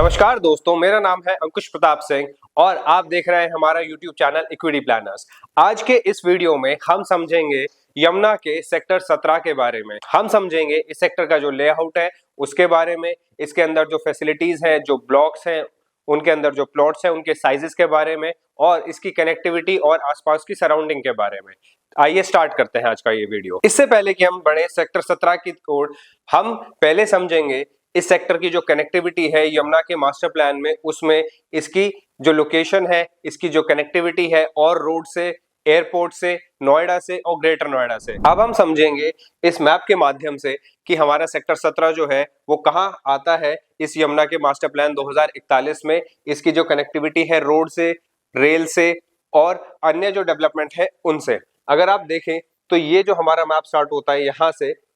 नमस्कार दोस्तों, मेरा नाम है अंकुश प्रताप सिंह और आप देख रहे हैं हमारा YouTube चैनल इक्विटी प्लानर्स। आज के इस वीडियो में हम समझेंगे यमुना के सेक्टर 17 के बारे में। हम समझेंगे इस सेक्टर का जो लेआउट है उसके बारे में, इसके अंदर जो फैसिलिटीज हैं, जो ब्लॉक्स हैं, उनके अंदर जो प्लॉट्स हैं, उनके साइजेस के बारे में और इसकी कनेक्टिविटी और आसपास की सराउंडिंग के बारे में। आइए स्टार्ट करते हैं आज का ये वीडियो। इससे पहले कि हम बढ़े सेक्टर 17 की ओर, हम पहले समझेंगे इस सेक्टर की जो कनेक्टिविटी है यमुना के मास्टर प्लान में, उसमें इसकी जो लोकेशन है, इसकी जो कनेक्टिविटी है और रोड से, एयरपोर्ट से, नोएडा से और ग्रेटर नोएडा से। अब हम समझेंगे इस मैप के माध्यम से कि हमारा सेक्टर 17 जो है वो कहाँ आता है इस यमुना के मास्टर प्लान 2041 में। इसकी जो कनेक्टिविटी है रोड से, रेल से और अन्य जो डेवलपमेंट है उनसे। अगर आप देखें तो ये जो हमारा मैप स्टार्ट होता है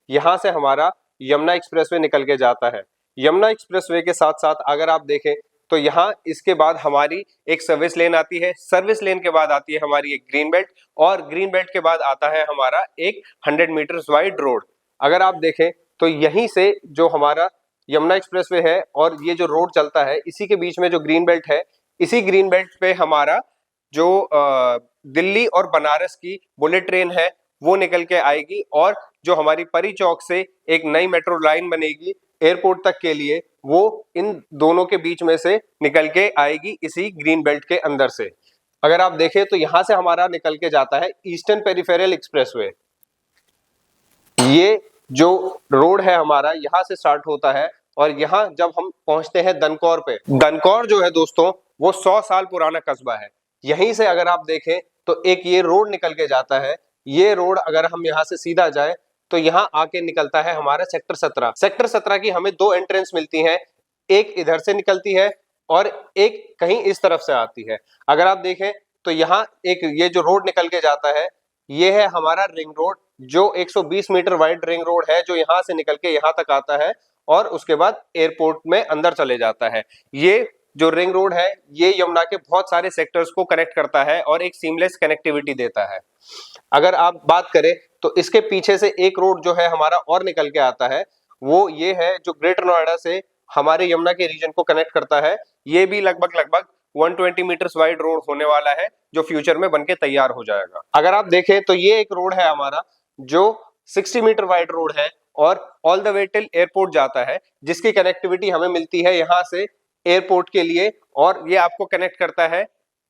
यहाँ से हमारा यमुना एक्सप्रेसवे निकल के जाता है। यमुना एक्सप्रेसवे के साथ साथ अगर आप देखें तो यहाँ इसके बाद हमारी एक सर्विस लेन आती है, सर्विस लेन के बाद आती है हमारी एक ग्रीन बेल्ट और ग्रीन बेल्ट के बाद आता है हमारा एक 100 मीटर्स वाइड रोड। अगर आप देखें तो यहीं से जो हमारा यमुना एक्सप्रेसवे है और ये जो रोड चलता है, इसी के बीच में जो ग्रीन बेल्ट है, इसी ग्रीन बेल्ट पे हमारा जो दिल्ली और बनारस की बुलेट ट्रेन है वो निकल के आएगी और जो हमारी परी चौक से एक नई मेट्रो लाइन बनेगी एयरपोर्ट तक के लिए, वो इन दोनों के बीच में से निकल के आएगी इसी ग्रीन बेल्ट के अंदर से। अगर आप देखें तो यहां से हमारा निकल के जाता है ईस्टर्न पेरिफेरल एक्सप्रेसवे। ये जो रोड है हमारा यहाँ से स्टार्ट होता है और यहाँ जब हम पहुंचते हैं दनकौर पे, दनकौर जो है दोस्तों वो 100 साल पुराना कस्बा है। यहीं से अगर आप देखें तो एक ये रोड निकल के जाता है। ये रोड अगर हम यहाँ से सीधा जाए तो यहाँ आके निकलता है हमारा सेक्टर 17। सेक्टर 17 की हमें दो एंट्रेंस मिलती हैं, एक इधर से निकलती है और एक कहीं इस तरफ से आती है। अगर आप देखें तो यहाँ एक ये जो रोड निकल के जाता है ये है हमारा रिंग रोड, जो 120 मीटर वाइड रिंग रोड है, जो यहाँ से निकल के यहाँ तक आता है और उसके बाद एयरपोर्ट में अंदर चले जाता है। ये जो रिंग रोड है ये यमुना के बहुत सारे सेक्टर्स को कनेक्ट करता है और एक सीमलेस कनेक्टिविटी देता है। अगर आप बात करें तो इसके पीछे से एक रोड जो है हमारा और निकल के आता है, वो ये है जो ग्रेटर नोएडा से हमारे यमुना के रीजन को कनेक्ट करता है। ये भी लगभग 120 मीटर्स वाइड रोड होने वाला है जो फ्यूचर में बनके तैयार हो जाएगा। अगर आप देखें तो ये एक रोड है हमारा जो 60 मीटर वाइड रोड है और all the way till airport जाता है, जिसकी कनेक्टिविटी हमें मिलती है यहाँ से एयरपोर्ट के लिए और ये आपको कनेक्ट करता है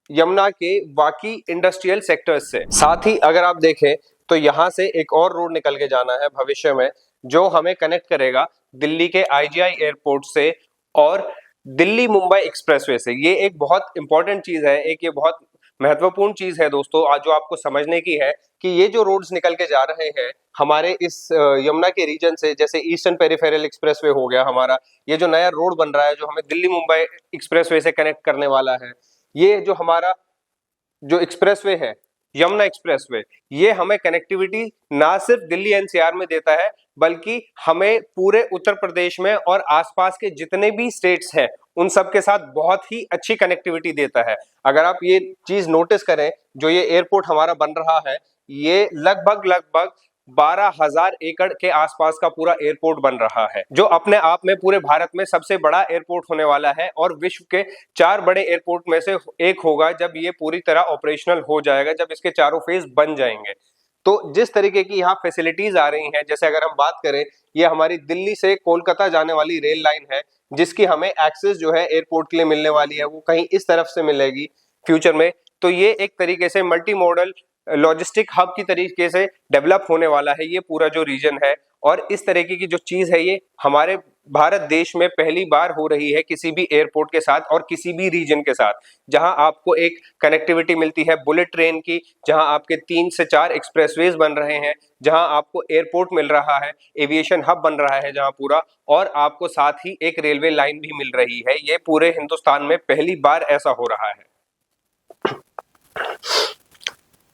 यमुना के बाकी इंडस्ट्रियल सेक्टर्स से। साथ ही अगर आप देखें तो यहाँ से एक और रोड निकल के जाना है भविष्य में, जो हमें कनेक्ट करेगा दिल्ली के IGI एयरपोर्ट से और दिल्ली मुंबई एक्सप्रेसवे से। ये एक बहुत इंपॉर्टेंट चीज है, एक ये बहुत महत्वपूर्ण चीज है दोस्तों आज जो आपको समझने की है कि ये जो रोड्स निकल के जा रहे हैं हमारे इस यमुना के रीजन से, जैसे ईस्टर्न पेरिफेरल एक्सप्रेसवे हो गया हमारा, ये जो नया रोड बन रहा है जो हमें दिल्ली मुंबई एक्सप्रेसवे से कनेक्ट करने वाला है, ये जो हमारा जो एक्सप्रेसवे है यमुना एक्सप्रेसवे, ये हमें कनेक्टिविटी ना सिर्फ दिल्ली NCR में देता है बल्कि हमें पूरे उत्तर प्रदेश में और आसपास के जितने भी स्टेट्स हैं उन सब के साथ बहुत ही अच्छी कनेक्टिविटी देता है। अगर आप ये चीज नोटिस करें, जो ये एयरपोर्ट हमारा बन रहा है ये लगभग 12,000 एकड़ के आसपास का पूरा एयरपोर्ट बन रहा है, जो अपने आप में पूरे भारत में सबसे बड़ा एयरपोर्ट होने वाला है और विश्व के 4 बड़े एयरपोर्ट में से एक होगा जब ये पूरी तरह ऑपरेशनल हो जाएगा, जब इसके चारों फेज बन जाएंगे। तो जिस तरीके की यहाँ फैसिलिटीज आ रही हैं, जैसे अगर हम बात करें, ये हमारी दिल्ली से कोलकाता जाने वाली रेल लाइन है जिसकी हमें एक्सेस जो है एयरपोर्ट के लिए मिलने वाली है, वो कहीं इस तरफ से मिलेगी फ्यूचर में। तो ये एक तरीके से मल्टी मॉडल लॉजिस्टिक हब की तरीके से डेवलप होने वाला है ये पूरा जो रीजन है। और इस तरीके की जो चीज है ये हमारे भारत देश में पहली बार हो रही है किसी भी एयरपोर्ट के साथ और किसी भी रीजन के साथ, जहां आपको एक कनेक्टिविटी मिलती है बुलेट ट्रेन की, जहां आपके 3 से 4 एक्सप्रेसवेज बन रहे हैं, जहां आपको एयरपोर्ट मिल रहा है, एविएशन हब बन रहा है जहां पूरा, और आपको साथ ही एक रेलवे लाइन भी मिल रही है। ये पूरे हिंदुस्तान में पहली बार ऐसा हो रहा है।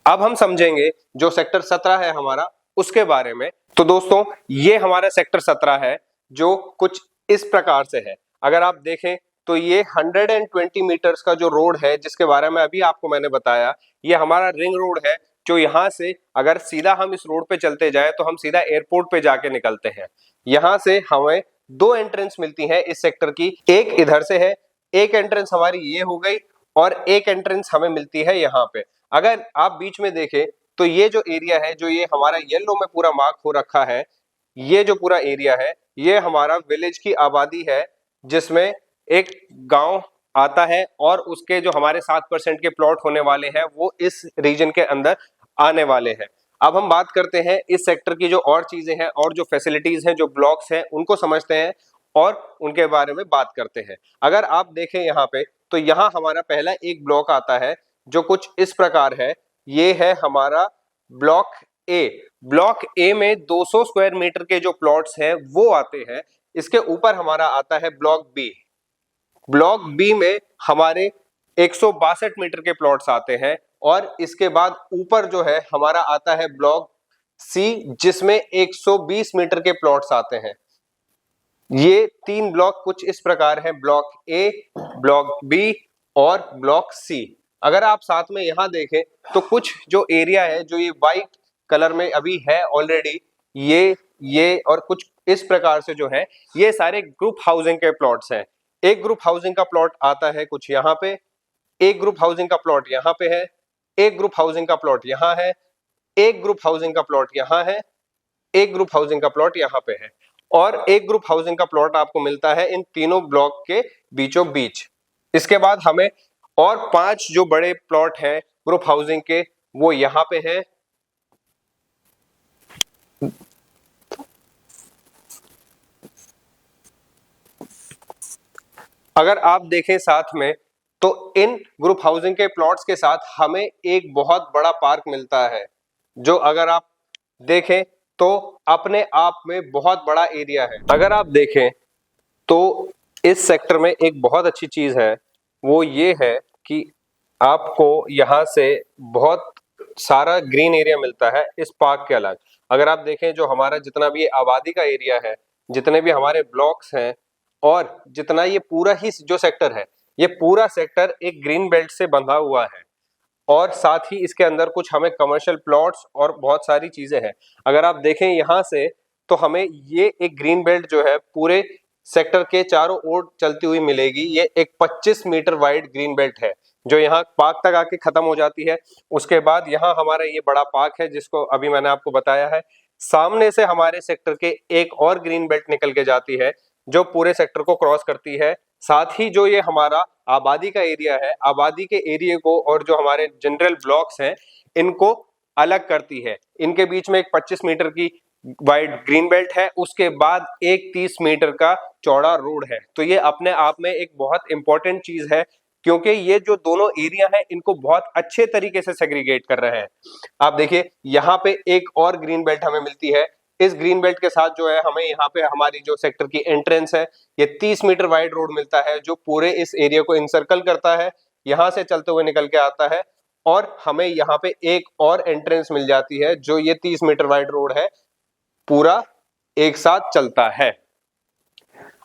अब हम समझेंगे जो सेक्टर 17 है हमारा उसके बारे में। तो दोस्तों ये हमारा सेक्टर 17 है जो कुछ इस प्रकार से है। अगर आप देखें तो ये 120 मीटर्स का जो रोड है जिसके बारे में अभी आपको मैंने बताया, ये हमारा रिंग रोड है, जो यहाँ से अगर सीधा हम इस रोड पे चलते जाए तो हम सीधा एयरपोर्ट पे जाके निकलते हैं। यहाँ से हमें दो एंट्रेंस मिलती हैं इस सेक्टर की, एक इधर से है, एक एंट्रेंस हमारी ये हो गई और एक एंट्रेंस हमें मिलती है यहाँ पे। अगर आप बीच में देखें तो ये जो एरिया है, जो ये हमारा येलो में पूरा मार्क हो रखा है, ये जो पूरा एरिया है ये हमारा विलेज की आबादी है, जिसमें एक गांव आता है और उसके जो हमारे 7% के प्लॉट होने वाले हैं वो इस रीजन के अंदर आने वाले हैं। अब हम बात करते हैं इस सेक्टर की जो और चीजें हैं और जो फैसिलिटीज हैं, जो ब्लॉक्स हैं, उनको समझते हैं और उनके बारे में बात करते हैं। अगर आप देखें यहाँ पे तो यहाँ हमारा पहला एक ब्लॉक आता है जो कुछ इस प्रकार है। ये है हमारा ब्लॉक ए। ब्लॉक ए में 200 स्क्वायर मीटर के जो प्लॉट्स हैं वो आते हैं। इसके ऊपर हमारा आता है ब्लॉक बी। ब्लॉक बी में हमारे 162 मीटर के प्लॉट्स आते हैं और इसके बाद ऊपर जो है हमारा आता है ब्लॉक सी, जिसमें 120 मीटर के प्लॉट्स आते हैं। ये तीन ब्लॉक कुछ इस प्रकार हैं, ब्लॉक ए, ब्लॉक बी और ब्लॉक सी। अगर आप साथ में यहां देखें तो कुछ जो एरिया है जो ये व्हाइट कलर में अभी है ऑलरेडी, ये और कुछ इस प्रकार से जो है ये सारे ग्रुप हाउसिंग के प्लॉट्स हैं। एक ग्रुप हाउसिंग का प्लॉट आता है कुछ यहाँ पे, एक ग्रुप हाउसिंग का प्लॉट यहाँ पे है, एक ग्रुप हाउसिंग का प्लॉट यहाँ है, एक ग्रुप हाउसिंग का प्लॉट यहाँ है, एक ग्रुप हाउसिंग का प्लॉट यहाँ पे है और एक ग्रुप हाउसिंग का प्लॉट आपको मिलता है इन तीनों ब्लॉक के बीचों बीच। इसके बाद हमें और 5 जो बड़े प्लॉट हैं ग्रुप हाउसिंग के वो यहाँ पे हैं। अगर आप देखें साथ में तो इन ग्रुप हाउसिंग के प्लॉट्स के साथ हमें एक बहुत बड़ा पार्क मिलता है, जो अगर आप देखें तो अपने आप में बहुत बड़ा एरिया है। अगर आप देखें तो इस सेक्टर में एक बहुत अच्छी चीज है, वो ये है कि आपको यहाँ से बहुत सारा ग्रीन एरिया मिलता है इस पार्क के अलग। अगर आप देखें जो हमारा जितना भी आबादी का एरिया है, जितने भी हमारे ब्लॉक्स हैं और जितना ये पूरा ही जो सेक्टर है, ये पूरा सेक्टर एक ग्रीन बेल्ट से बंधा हुआ है और साथ ही इसके अंदर कुछ हमें कमर्शियल प्लॉट्स और बहुत सारी चीजें हैं। अगर आप देखें यहाँ से तो हमें ये एक ग्रीन बेल्ट जो है पूरे सेक्टर के चारों ओर चलती हुई मिलेगी। ये एक 25 मीटर वाइड ग्रीन बेल्ट है जो यहाँ पार्क तक आके खत्म हो जाती है। उसके बाद यहाँ हमारा ये बड़ा पार्क है जिसको अभी मैंने आपको बताया है। सामने से हमारे सेक्टर के एक और ग्रीन बेल्ट निकल के जाती है जो पूरे सेक्टर को क्रॉस करती है। साथ ही जो ये हमारा आबादी का एरिया है, आबादी के एरिया को और जो हमारे जनरल ब्लॉक्स हैं इनको अलग करती है। इनके बीच में एक 25 मीटर की वाइड ग्रीन बेल्ट है, उसके बाद एक 30 मीटर का चौड़ा रोड है। तो ये अपने आप में एक बहुत इंपॉर्टेंट चीज है क्योंकि ये जो दोनों एरिया है इनको बहुत अच्छे तरीके से सेग्रीगेट कर रहे हैं। आप देखिए यहाँ पे एक और ग्रीन बेल्ट हमें मिलती है। इस ग्रीन बेल्ट के साथ जो है हमें यहाँ पे हमारी जो सेक्टर की एंट्रेंस है, ये 30 मीटर वाइड रोड मिलता है जो पूरे इस एरिया को इंसर्कल करता है, यहाँ से चलते हुए निकल के आता है और हमें यहाँ पे एक और एंट्रेंस मिल जाती है जो ये 30 मीटर वाइड रोड है पूरा एक साथ चलता है।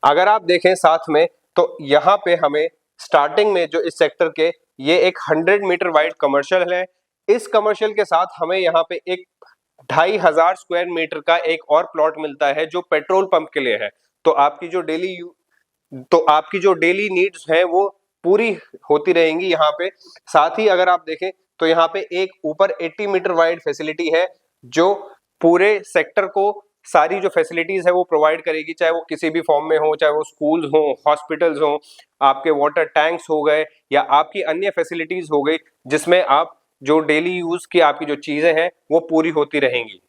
अगर आप देखें साथ में तो यहाँ पे हमें स्टार्टिंग में जो इस सेक्टर के ये एक 100 मीटर वाइड कमर्शियल है। इस कमर्शियल के साथ हमें यहाँ पे एक 2500 स्क्वायर मीटर का एक और प्लॉट मिलता है जो पेट्रोल पंप के लिए है। तो आपकी जो डेली नीड्स है वो पूरी होती रहेंगी यहाँ पे। साथ ही अगर आप देखें तो यहाँ पे एक ऊपर 80 मीटर वाइड फैसिलिटी है जो पूरे सेक्टर को सारी जो फैसिलिटीज है वो प्रोवाइड करेगी, चाहे वो किसी भी फॉर्म में हो, चाहे वो स्कूल्स हो, हॉस्पिटल्स हो, आपके वाटर टैंक्स हो गए या आपकी अन्य फैसिलिटीज हो गई, जिसमें आप जो डेली यूज की आपकी जो चीजें हैं वो पूरी होती रहेंगी।